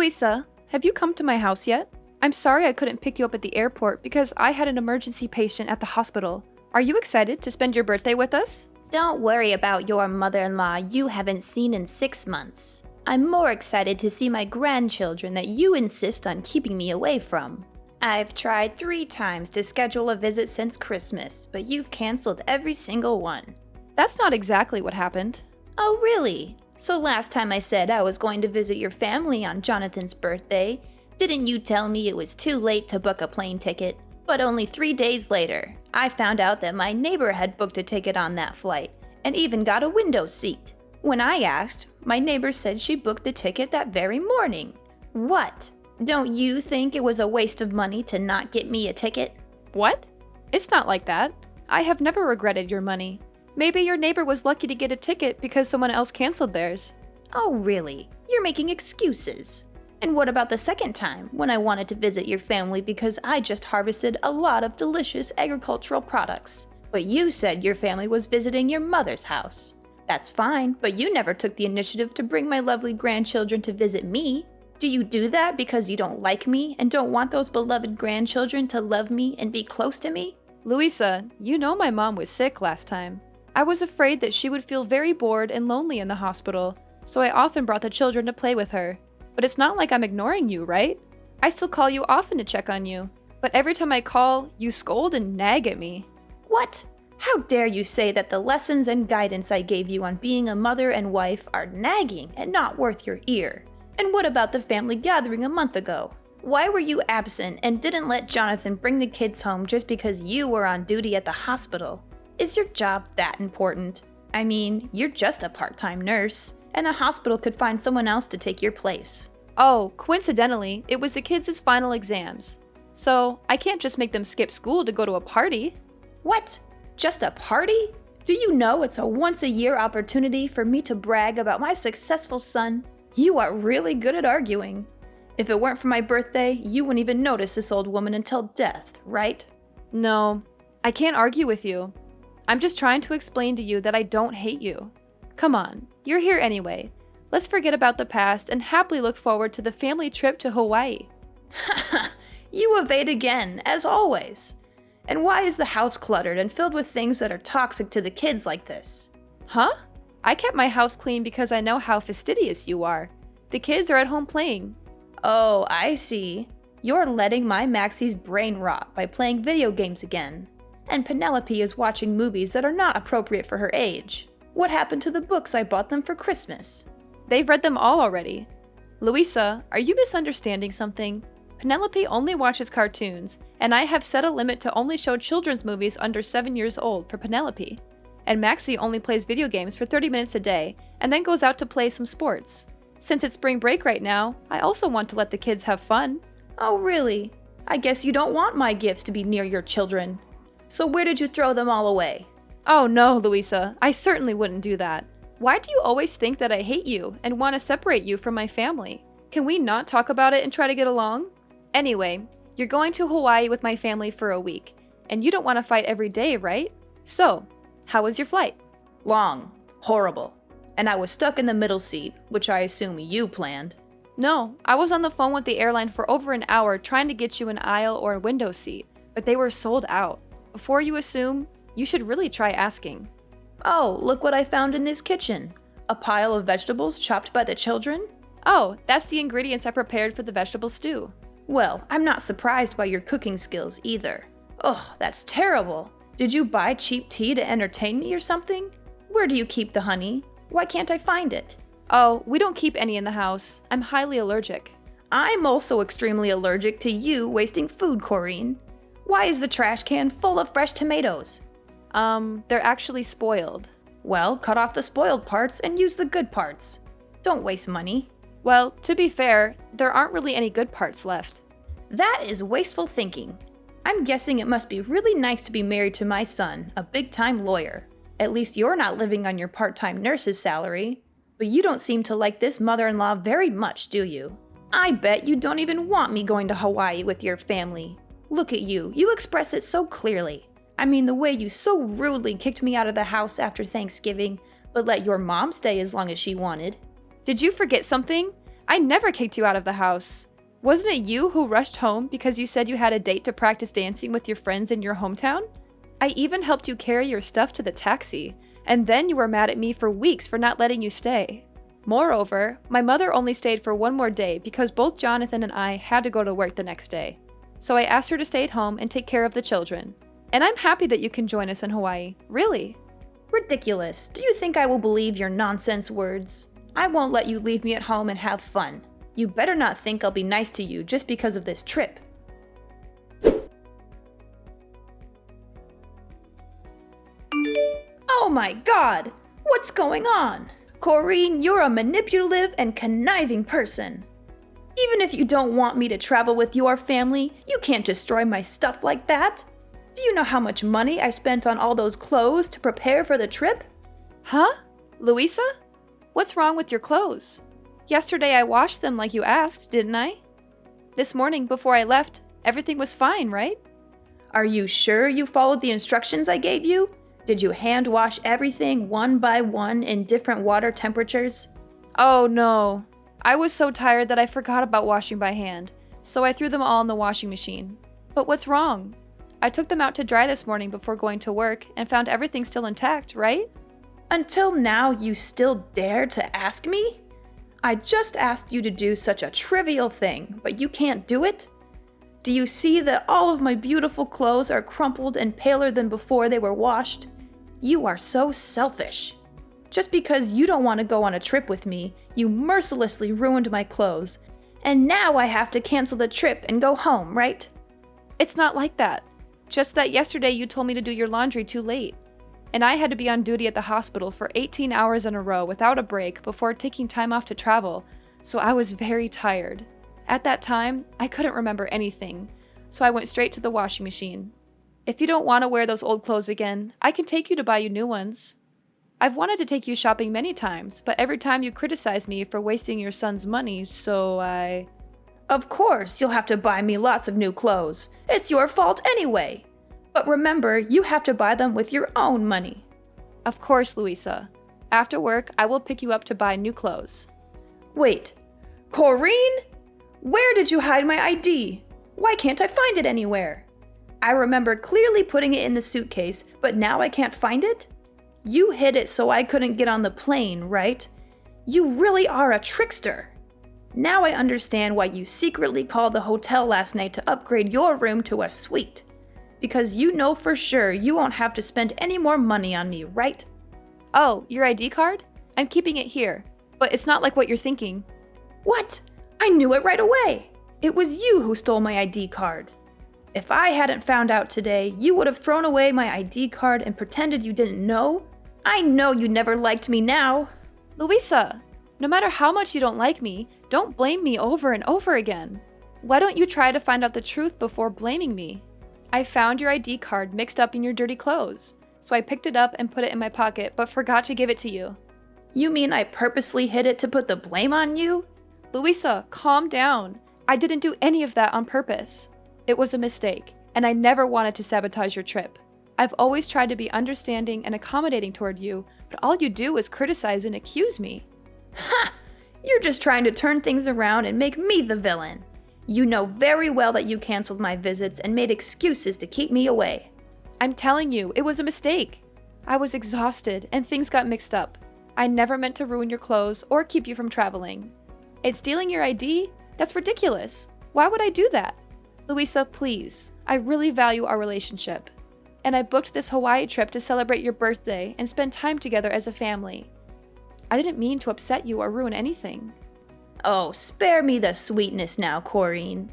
Louisa, have you come to my house yet? I'm sorry I couldn't pick you up at the airport because I had an emergency patient at the hospital. Are you excited to spend your birthday with us? Don't worry about your mother-in-law you haven't seen in 6 months. I'm more excited to see my grandchildren that you insist on keeping me away from. I've tried 3 times to schedule a visit since Christmas, but you've canceled every single one. That's not exactly what happened. Oh, really? So last time I said I was going to visit your family on Jonathan's birthday, didn't you tell me it was too late to book a plane ticket? But only 3 days later, I found out that my neighbor had booked a ticket on that flight, and even got a window seat. When I asked, my neighbor said she booked the ticket that very morning. What? Don't you think it was a waste of money to not get me a ticket? What? It's not like that. I have never regretted your money. Maybe your neighbor was lucky to get a ticket because someone else canceled theirs. Oh, really? You're making excuses. And what about the second time, when I wanted to visit your family because I just harvested a lot of delicious agricultural products? But you said your family was visiting your mother's house. That's fine, but you never took the initiative to bring my lovely grandchildren to visit me. Do you do that because you don't like me and don't want those beloved grandchildren to love me and be close to me? Louisa, you know my mom was sick last time. I was afraid that she would feel very bored and lonely in the hospital, so I often brought the children to play with her. But it's not like I'm ignoring you, right? I still call you often to check on you, but every time I call, you scold and nag at me. What? How dare you say that the lessons and guidance I gave you on being a mother and wife are nagging and not worth your ear? And what about the family gathering a month ago? Why were you absent and didn't let Jonathan bring the kids home just because you were on duty at the hospital? Is your job that important? I mean, you're just a part-time nurse, and the hospital could find someone else to take your place. Oh, coincidentally, it was the kids' final exams. So, I can't just make them skip school to go to a party. What? Just a party? Do you know it's a once-a-year opportunity for me to brag about my successful son? You are really good at arguing. If it weren't for my birthday, you wouldn't even notice this old woman until death, right? No, I can't argue with you. I'm just trying to explain to you that I don't hate you. Come on, you're here anyway. Let's forget about the past and happily look forward to the family trip to Hawaii. You evade again, as always. And why is the house cluttered and filled with things that are toxic to the kids like this? Huh? I kept my house clean because I know how fastidious you are. The kids are at home playing. Oh, I see. You're letting my Maxie's brain rot by playing video games again. And Penelope is watching movies that are not appropriate for her age. What happened to the books I bought them for Christmas? They've read them all already. Louisa, are you misunderstanding something? Penelope only watches cartoons, and I have set a limit to only show children's movies under 7 years old for Penelope. And Maxie only plays video games for 30 minutes a day, and then goes out to play some sports. Since it's spring break right now, I also want to let the kids have fun. Oh, really? I guess you don't want my gifts to be near your children. So where did you throw them all away? Oh no, Louisa, I certainly wouldn't do that. Why do you always think that I hate you and want to separate you from my family? Can we not talk about it and try to get along? Anyway, you're going to Hawaii with my family for a week, and you don't want to fight every day, right? So, how was your flight? Long. Horrible. And I was stuck in the middle seat, which I assume you planned. No, I was on the phone with the airline for over an hour trying to get you an aisle or a window seat, but they were sold out. Before you assume, you should really try asking. Oh, look what I found in this kitchen. A pile of vegetables chopped by the children? Oh, that's the ingredients I prepared for the vegetable stew. Well, I'm not surprised by your cooking skills either. Ugh, that's terrible. Did you buy cheap tea to entertain me or something? Where do you keep the honey? Why can't I find it? Oh, we don't keep any in the house. I'm highly allergic. I'm also extremely allergic to you wasting food, Corrine. Why is the trash can full of fresh tomatoes? They're actually spoiled. Well, cut off the spoiled parts and use the good parts. Don't waste money. Well, to be fair, there aren't really any good parts left. That is wasteful thinking. I'm guessing it must be really nice to be married to my son, a big-time lawyer. At least you're not living on your part-time nurse's salary. But you don't seem to like this mother-in-law very much, do you? I bet you don't even want me going to Hawaii with your family. Look at you, you express it so clearly. I mean, the way you so rudely kicked me out of the house after Thanksgiving, but let your mom stay as long as she wanted. Did you forget something? I never kicked you out of the house. Wasn't it you who rushed home because you said you had a date to practice dancing with your friends in your hometown? I even helped you carry your stuff to the taxi, and then you were mad at me for weeks for not letting you stay. Moreover, my mother only stayed for one more day because both Jonathan and I had to go to work the next day. So I asked her to stay at home and take care of the children. And I'm happy that you can join us in Hawaii, really. Ridiculous. Do you think I will believe your nonsense words? I won't let you leave me at home and have fun. You better not think I'll be nice to you just because of this trip. Oh my god! What's going on? Corrine, you're a manipulative and conniving person. Even if you don't want me to travel with your family, you can't destroy my stuff like that. Do you know how much money I spent on all those clothes to prepare for the trip? Huh? Louisa? What's wrong with your clothes? Yesterday I washed them like you asked, didn't I? This morning before I left, everything was fine, right? Are you sure you followed the instructions I gave you? Did you hand wash everything one by one in different water temperatures? Oh no. I was so tired that I forgot about washing by hand, so I threw them all in the washing machine. But what's wrong? I took them out to dry this morning before going to work and found everything still intact, right? Until now, you still dare to ask me? I just asked you to do such a trivial thing, but you can't do it? Do you see that all of my beautiful clothes are crumpled and paler than before they were washed? You are so selfish. Just because you don't want to go on a trip with me, you mercilessly ruined my clothes. And now I have to cancel the trip and go home, right? It's not like that. Just that yesterday you told me to do your laundry too late. And I had to be on duty at the hospital for 18 hours in a row without a break before taking time off to travel, so I was very tired. At that time, I couldn't remember anything, so I went straight to the washing machine. If you don't want to wear those old clothes again, I can take you to buy you new ones. I've wanted to take you shopping many times, but every time you criticize me for wasting your son's money, so I... Of course, you'll have to buy me lots of new clothes. It's your fault anyway. But remember, you have to buy them with your own money. Of course, Louisa. After work, I will pick you up to buy new clothes. Wait, Corrine? Where did you hide my ID? Why can't I find it anywhere? I remember clearly putting it in the suitcase, but now I can't find it? You hid it so I couldn't get on the plane, right? You really are a trickster. Now I understand why you secretly called the hotel last night to upgrade your room to a suite. Because you know for sure you won't have to spend any more money on me, right? Oh, your ID card? I'm keeping it here, but it's not like what you're thinking. What? I knew it right away. It was you who stole my ID card. If I hadn't found out today, you would have thrown away my ID card and pretended you didn't know. I know you never liked me now. Louisa, no matter how much you don't like me, don't blame me over and over again. Why don't you try to find out the truth before blaming me? I found your ID card mixed up in your dirty clothes, so I picked it up and put it in my pocket, but forgot to give it to you. You mean I purposely hid it to put the blame on you? Louisa, calm down. I didn't do any of that on purpose. It was a mistake, and I never wanted to sabotage your trip. I've always tried to be understanding and accommodating toward you, but all you do is criticize and accuse me. Ha! You're just trying to turn things around and make me the villain. You know very well that you canceled my visits and made excuses to keep me away. I'm telling you, it was a mistake. I was exhausted and things got mixed up. I never meant to ruin your clothes or keep you from traveling. And stealing your ID? That's ridiculous. Why would I do that? Louisa, please. I really value our relationship. And I booked this Hawaii trip to celebrate your birthday and spend time together as a family. I didn't mean to upset you or ruin anything. Oh, spare me the sweetness now, Corrine.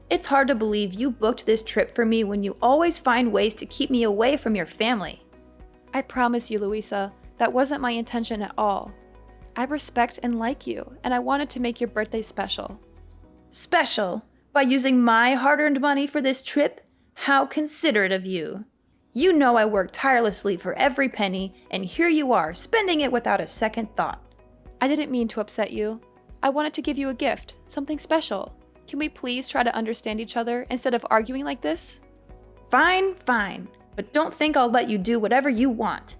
It's hard to believe you booked this trip for me when you always find ways to keep me away from your family. I promise you, Louisa, that wasn't my intention at all. I respect and like you, and I wanted to make your birthday special. Special? By using my hard-earned money for this trip? How considerate of you. You know I worked tirelessly for every penny, and here you are, spending it without a second thought. I didn't mean to upset you. I wanted to give you a gift, something special. Can we please try to understand each other instead of arguing like this? Fine, fine, but don't think I'll let you do whatever you want.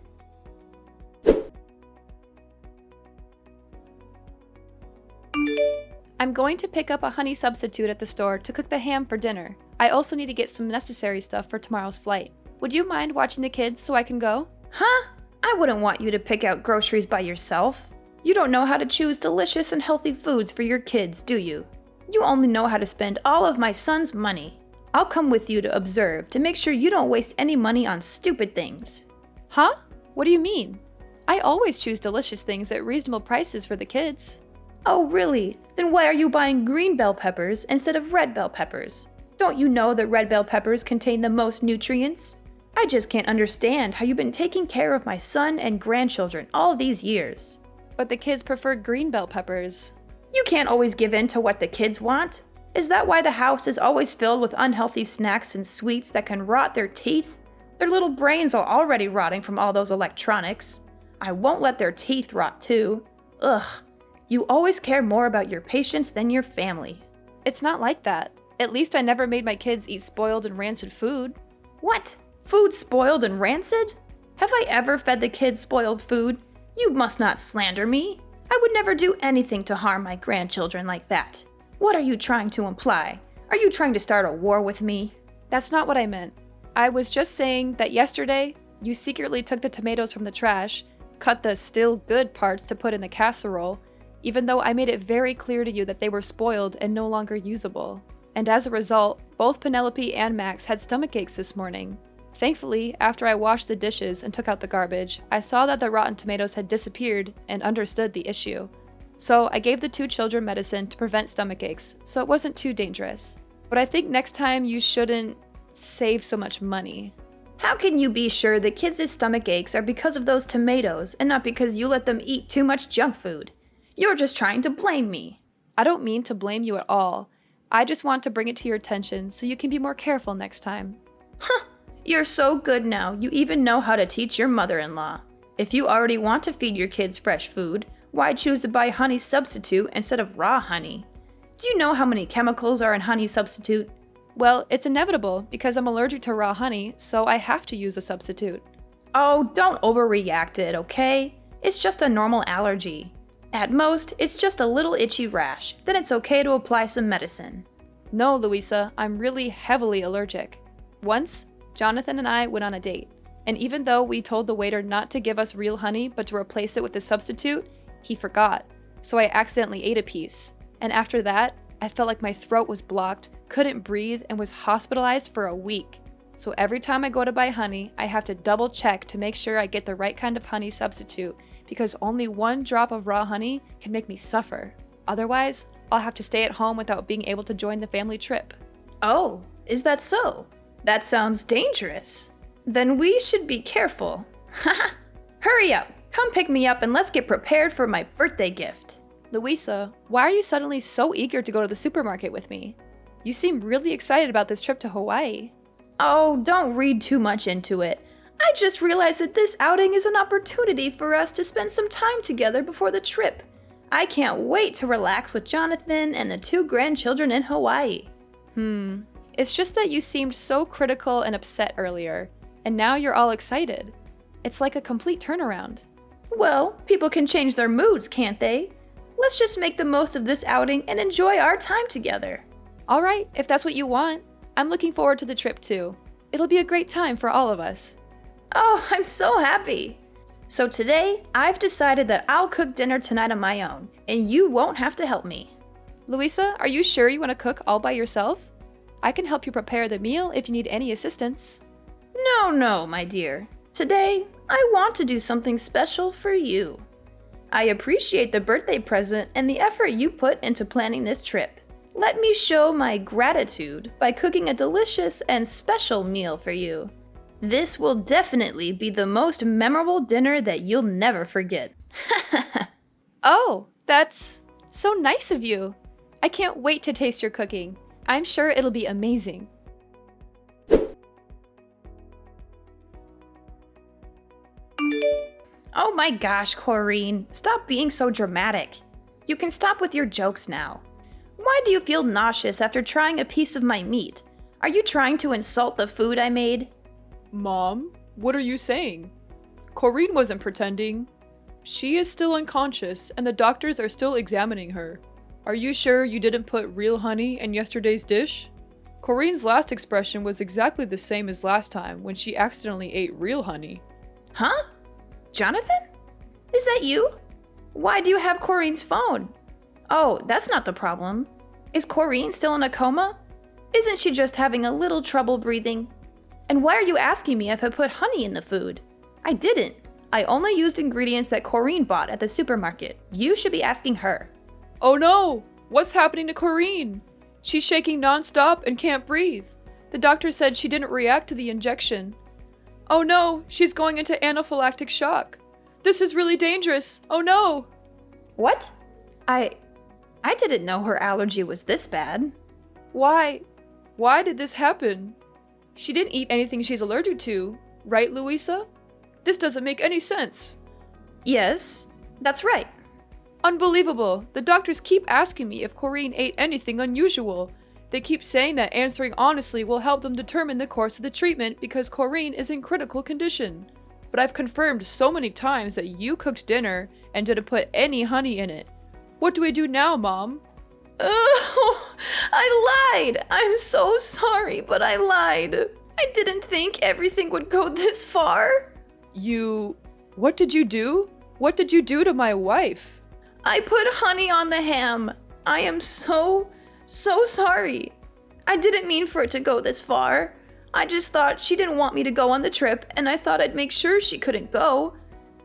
I'm going to pick up a honey substitute at the store to cook the ham for dinner. I also need to get some necessary stuff for tomorrow's flight. Would you mind watching the kids so I can go? Huh? I wouldn't want you to pick out groceries by yourself. You don't know how to choose delicious and healthy foods for your kids, do you? You only know how to spend all of my son's money. I'll come with you to observe to make sure you don't waste any money on stupid things. Huh? What do you mean? I always choose delicious things at reasonable prices for the kids. Oh, really? Then why are you buying green bell peppers instead of red bell peppers? Don't you know that red bell peppers contain the most nutrients? I just can't understand how you've been taking care of my son and grandchildren all these years. But the kids prefer green bell peppers. You can't always give in to what the kids want. Is that why the house is always filled with unhealthy snacks and sweets that can rot their teeth? Their little brains are already rotting from all those electronics. I won't let their teeth rot too. Ugh. You always care more about your patients than your family. It's not like that. At least I never made my kids eat spoiled and rancid food. What? Food spoiled and rancid? Have I ever fed the kids spoiled food? You must not slander me. I would never do anything to harm my grandchildren like that. What are you trying to imply? Are you trying to start a war with me? That's not what I meant. I was just saying that yesterday, you secretly took the tomatoes from the trash, cut the still good parts to put in the casserole, even though I made it very clear to you that they were spoiled and no longer usable. And as a result, both Penelope and Max had stomach aches this morning. Thankfully, after I washed the dishes and took out the garbage, I saw that the rotten tomatoes had disappeared and understood the issue. So I gave the two children medicine to prevent stomach aches, so it wasn't too dangerous. But I think next time you shouldn't save so much money. How can you be sure the kids' stomach aches are because of those tomatoes and not because you let them eat too much junk food? You're just trying to blame me. I don't mean to blame you at all. I just want to bring it to your attention so you can be more careful next time. Huh. You're so good now, you even know how to teach your mother-in-law. If you already want to feed your kids fresh food, why choose to buy honey substitute instead of raw honey? Do you know how many chemicals are in honey substitute? Well, it's inevitable because I'm allergic to raw honey, so I have to use a substitute. Oh, don't overreact it, okay? It's just a normal allergy. At most, it's just a little itchy rash, then it's okay to apply some medicine. No, Louisa, I'm really heavily allergic. Once, Jonathan and I went on a date, and even though we told the waiter not to give us real honey but to replace it with a substitute, he forgot, so I accidentally ate a piece. And after that, I felt like my throat was blocked, couldn't breathe, and was hospitalized for a week. So every time I go to buy honey, I have to double check to make sure I get the right kind of honey substitute, because only one drop of raw honey can make me suffer. Otherwise, I'll have to stay at home without being able to join the family trip. Oh, is that so? That sounds dangerous. Then we should be careful. Haha! Hurry up! Come pick me up and let's get prepared for my birthday gift. Louisa, why are you suddenly so eager to go to the supermarket with me? You seem really excited about this trip to Hawaii. Oh, don't read too much into it. I just realized that this outing is an opportunity for us to spend some time together before the trip. I can't wait to relax with Jonathan and the two grandchildren in Hawaii. It's just that you seemed so critical and upset earlier, and now you're all excited. It's like a complete turnaround. Well, people can change their moods, can't they? Let's just make the most of this outing and enjoy our time together. Alright, if that's what you want. I'm looking forward to the trip too. It'll be a great time for all of us. Oh, I'm so happy. So today, I've decided that I'll cook dinner tonight on my own, and you won't have to help me. Louisa, are you sure you want to cook all by yourself? I can help you prepare the meal if you need any assistance. No, my dear. Today, I want to do something special for you. I appreciate the birthday present and the effort you put into planning this trip. Let me show my gratitude by cooking a delicious and special meal for you. This will definitely be the most memorable dinner that you'll never forget. Oh, that's so nice of you. I can't wait to taste your cooking. I'm sure it'll be amazing. Oh my gosh, Corrine, stop being so dramatic. You can stop with your jokes now. Why do you feel nauseous after trying a piece of my meat? Are you trying to insult the food I made? Mom, what are you saying? Corrine wasn't pretending. She is still unconscious and the doctors are still examining her. Are you sure you didn't put real honey in yesterday's dish? Corinne's last expression was exactly the same as last time when she accidentally ate real honey. Huh? Jonathan? Is that you? Why do you have Corinne's phone? Oh, that's not the problem. Is Corinne still in a coma? Isn't she just having a little trouble breathing? And why are you asking me if I put honey in the food? I didn't. I only used ingredients that Corinne bought at the supermarket. You should be asking her. Oh no! What's happening to Corinne? She's shaking nonstop and can't breathe. The doctor said she didn't react to the injection. Oh no, she's going into anaphylactic shock. This is really dangerous. Oh no! What? I didn't know her allergy was this bad. Why? Why did this happen? She didn't eat anything she's allergic to, right, Louisa? This doesn't make any sense. Yes, that's right. Unbelievable. The doctors keep asking me if Corinne ate anything unusual. They keep saying that answering honestly will help them determine the course of the treatment because Corinne is in critical condition. But I've confirmed so many times that you cooked dinner and didn't put any honey in it. What do we do now, Mom? Oh, I lied. I'm so sorry, but I lied. I didn't think everything would go this far. What did you do? What did you do to my wife? I put honey on the ham. I am so sorry. I didn't mean for it to go this far. I just thought she didn't want me to go on the trip, and I thought I'd make sure she couldn't go.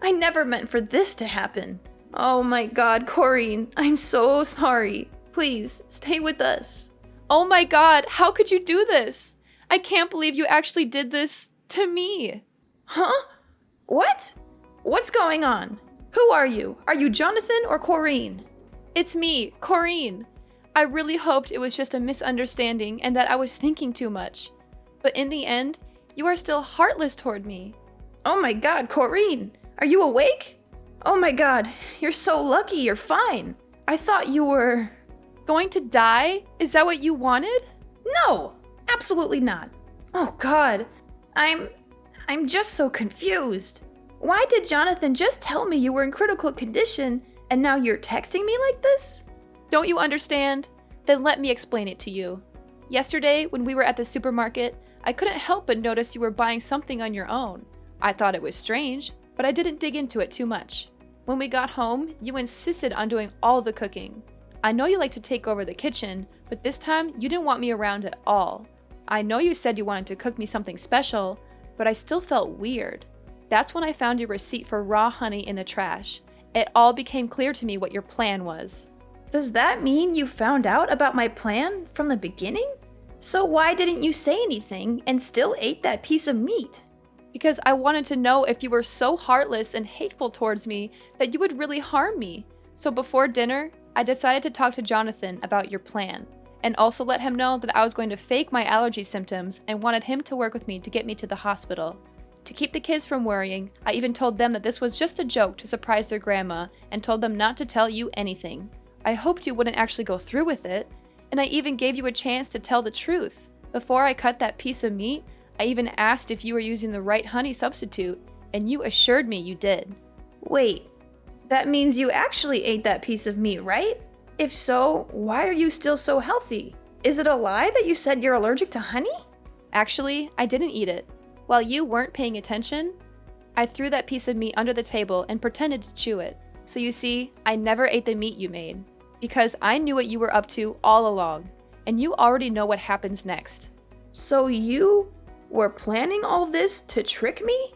I never meant for this to happen. Oh my God, Corinne, I'm so sorry. Please, stay with us. Oh my God, how could you do this? I can't believe you actually did this to me. Huh? What? What's going on? Who are you? Are you Jonathan or Corinne? It's me, Corinne. I really hoped it was just a misunderstanding and that I was thinking too much. But in the end, you are still heartless toward me. Oh my God, Corinne, are you awake? Oh my God, you're so lucky you're fine. I thought you were... Going to die? Is that what you wanted? No, absolutely not. Oh God, I'm just so confused. Why did Jonathan just tell me you were in critical condition and now you're texting me like this? Don't you understand? Then let me explain it to you. Yesterday, when we were at the supermarket, I couldn't help but notice you were buying something on your own. I thought it was strange, but I didn't dig into it too much. When we got home, you insisted on doing all the cooking. I know you like to take over the kitchen, but this time you didn't want me around at all. I know you said you wanted to cook me something special, but I still felt weird. That's when I found your receipt for raw honey in the trash. It all became clear to me what your plan was. Does that mean you found out about my plan from the beginning? So why didn't you say anything and still ate that piece of meat? Because I wanted to know if you were so heartless and hateful towards me that you would really harm me. So before dinner, I decided to talk to Jonathan about your plan, and also let him know that I was going to fake my allergy symptoms and wanted him to work with me to get me to the hospital. To keep the kids from worrying, I even told them that this was just a joke to surprise their grandma and told them not to tell you anything. I hoped you wouldn't actually go through with it, and I even gave you a chance to tell the truth. Before I cut that piece of meat, I even asked if you were using the right honey substitute, and you assured me you did. Wait, that means you actually ate that piece of meat, right? If so, why are you still so healthy? Is it a lie that you said you're allergic to honey? Actually, I didn't eat it. While you weren't paying attention, I threw that piece of meat under the table and pretended to chew it. So you see, I never ate the meat you made, because I knew what you were up to all along, and you already know what happens next. So you were planning all this to trick me?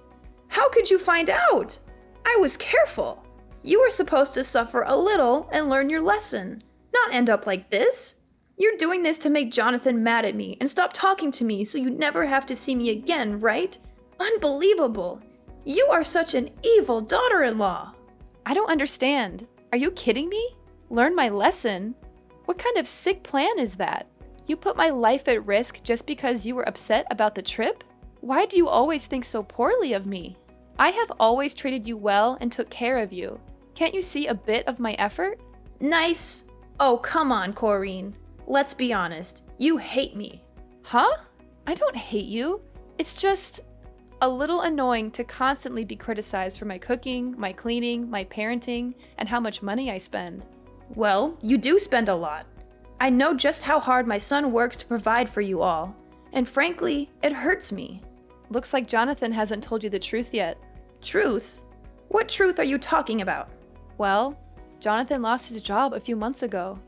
How could you find out? I was careful. You were supposed to suffer a little and learn your lesson, not end up like this. You're doing this to make Jonathan mad at me and stop talking to me so you'd never have to see me again, right? Unbelievable. You are such an evil daughter-in-law. I don't understand. Are you kidding me? Learn my lesson? What kind of sick plan is that? You put my life at risk just because you were upset about the trip? Why do you always think so poorly of me? I have always treated you well and took care of you. Can't you see a bit of my effort? Nice. Oh, come on, Corinne. Let's be honest. You hate me. Huh? I don't hate you. It's just a little annoying to constantly be criticized for my cooking, my cleaning, my parenting, and how much money I spend. Well, you do spend a lot. I know just how hard my son works to provide for you all, and frankly, it hurts me. Looks like Jonathan hasn't told you the truth yet. Truth? What truth are you talking about? Well, Jonathan lost his job a few months ago.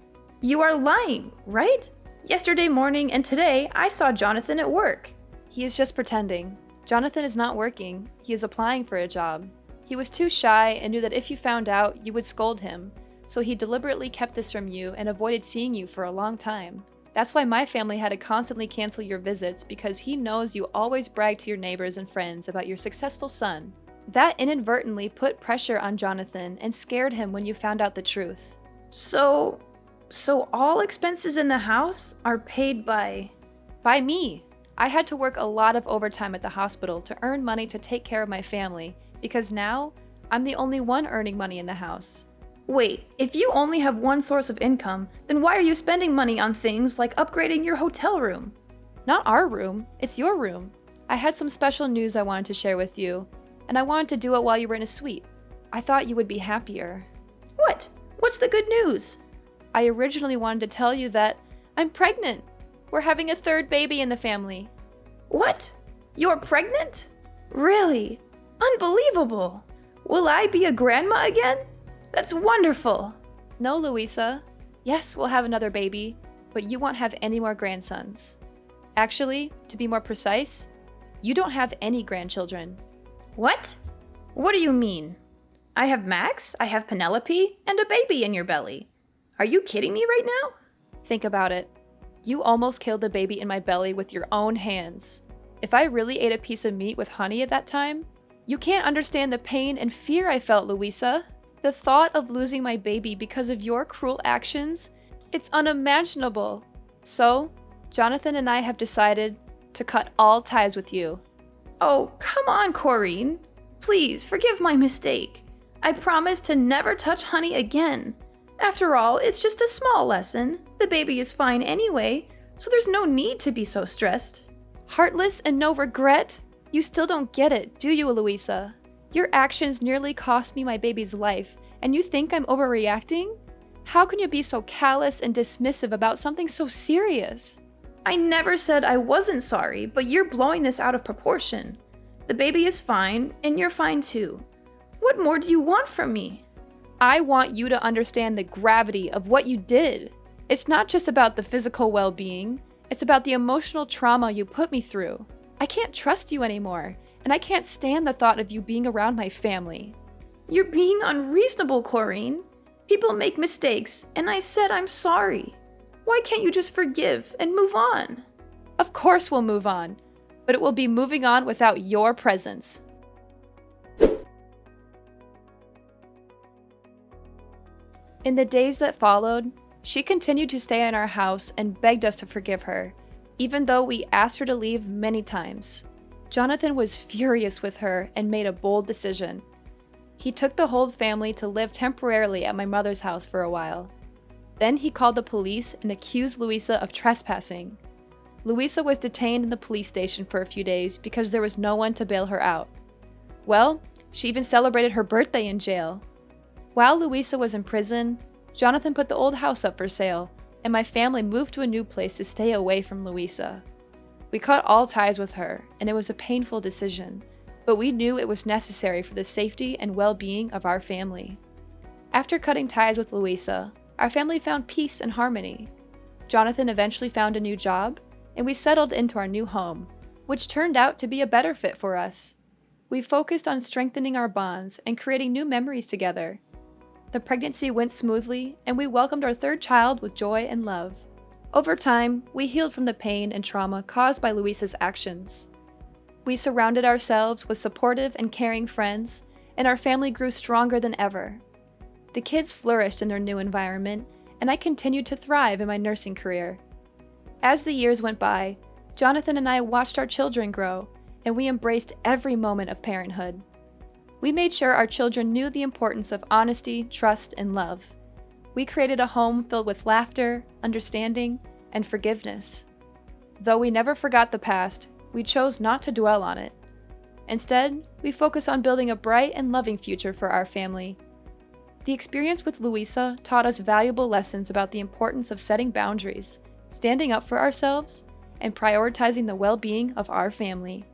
You are lying, right? Yesterday morning and today, I saw Jonathan at work. He is just pretending. Jonathan is not working. He is applying for a job. He was too shy and knew that if you found out, you would scold him, so he deliberately kept this from you and avoided seeing you for a long time. That's why my family had to constantly cancel your visits, because he knows you always brag to your neighbors and friends about your successful son. That inadvertently put pressure on Jonathan and scared him when you found out the truth. So all expenses in the house are paid by me. I had to work a lot of overtime at the hospital to earn money to take care of my family, because now I'm the only one earning money in the house. Wait, if you only have one source of income, then why are you spending money on things like upgrading your hotel room? Not our room, it's your room. I had some special news I wanted to share with you, and I wanted to do it while you were in a suite. I thought you would be happier. What? What's the good news? I originally wanted to tell you that I'm pregnant. We're having a third baby in the family. What? You're pregnant? Really? Unbelievable! Will I be a grandma again? That's wonderful! No, Louisa. Yes, we'll have another baby, but you won't have any more grandsons. Actually, to be more precise, you don't have any grandchildren. What? What do you mean? I have Max, I have Penelope, and a baby in your belly. Are you kidding me right now? Think about it. You almost killed the baby in my belly with your own hands. If I really ate a piece of meat with honey at that time, you can't understand the pain and fear I felt, Louisa. The thought of losing my baby because of your cruel actions, it's unimaginable. So, Jonathan and I have decided to cut all ties with you. Oh, come on, Corinne. Please, forgive my mistake. I promise to never touch honey again. After all, it's just a small lesson. The baby is fine anyway, so there's no need to be so stressed. Heartless and no regret? You still don't get it, do you, Louisa? Your actions nearly cost me my baby's life, and you think I'm overreacting? How can you be so callous and dismissive about something so serious? I never said I wasn't sorry, but you're blowing this out of proportion. The baby is fine, and you're fine too. What more do you want from me? I want you to understand the gravity of what you did. It's not just about the physical well-being, it's about the emotional trauma you put me through. I can't trust you anymore, and I can't stand the thought of you being around my family. You're being unreasonable, Corinne. People make mistakes, and I said I'm sorry. Why can't you just forgive and move on? Of course we'll move on, but it will be moving on without your presence. In the days that followed, she continued to stay in our house and begged us to forgive her, even though we asked her to leave many times. Jonathan was furious with her and made a bold decision. He took the whole family to live temporarily at my mother's house for a while. Then he called the police and accused Louisa of trespassing. Louisa was detained in the police station for a few days because there was no one to bail her out. Well, she even celebrated her birthday in jail. While Louisa was in prison, Jonathan put the old house up for sale, and my family moved to a new place to stay away from Louisa. We cut all ties with her, and it was a painful decision, but we knew it was necessary for the safety and well-being of our family. After cutting ties with Louisa, our family found peace and harmony. Jonathan eventually found a new job, and we settled into our new home, which turned out to be a better fit for us. We focused on strengthening our bonds and creating new memories together. The pregnancy went smoothly, and we welcomed our third child with joy and love. Over time, we healed from the pain and trauma caused by Louisa's actions. We surrounded ourselves with supportive and caring friends, and our family grew stronger than ever. The kids flourished in their new environment, and I continued to thrive in my nursing career. As the years went by, Jonathan and I watched our children grow, and we embraced every moment of parenthood. We made sure our children knew the importance of honesty, trust, and love. We created a home filled with laughter, understanding, and forgiveness. Though we never forgot the past, we chose not to dwell on it. Instead, we focused on building a bright and loving future for our family. The experience with Louisa taught us valuable lessons about the importance of setting boundaries, standing up for ourselves, and prioritizing the well-being of our family.